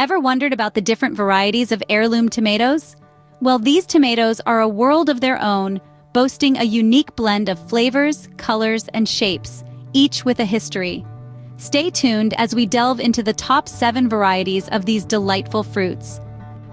Ever wondered about the different varieties of heirloom tomatoes? Well, these tomatoes are a world of their own, boasting a unique blend of flavors, colors, and shapes, each with a history. Stay tuned as we delve into the top 7 varieties of these delightful fruits.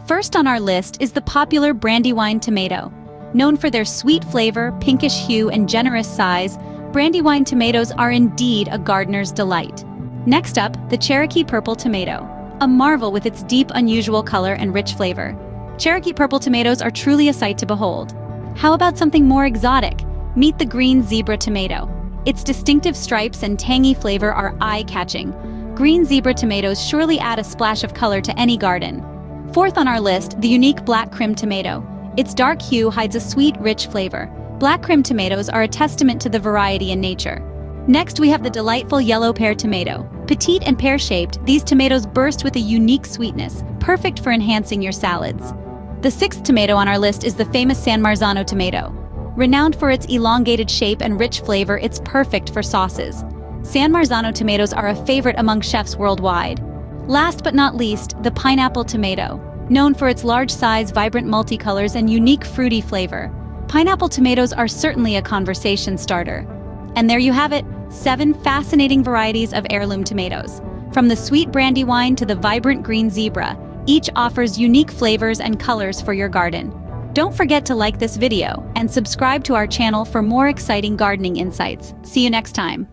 First on our list is the popular Brandywine tomato. Known for their sweet flavor, pinkish hue, and generous size, Brandywine tomatoes are indeed a gardener's delight. Next up, the Cherokee purple tomato, a marvel with its deep, unusual color and rich flavor. Cherokee purple tomatoes are truly a sight to behold. How about something more exotic? Meet the green zebra tomato. Its distinctive stripes and tangy flavor are eye-catching. Green zebra tomatoes surely add a splash of color to any garden. Fourth on our list, the unique black crim tomato. Its dark hue hides a sweet, rich flavor. Black crim tomatoes are a testament to the variety in nature. Next, we have the delightful yellow pear tomato. Petite and pear-shaped, these tomatoes burst with a unique sweetness, perfect for enhancing your salads. The 6th tomato on our list is the famous San Marzano tomato. Renowned for its elongated shape and rich flavor, it's perfect for sauces. San Marzano tomatoes are a favorite among chefs worldwide. Last but not least, the pineapple tomato. Known for its large size, vibrant multicolors, and unique fruity flavor, pineapple tomatoes are certainly a conversation starter. And there you have it, 7 fascinating varieties of heirloom tomatoes. From the sweet Brandywine to the vibrant green zebra, each offers unique flavors and colors for your garden. Don't forget to like this video and subscribe to our channel for more exciting gardening insights. See you next time.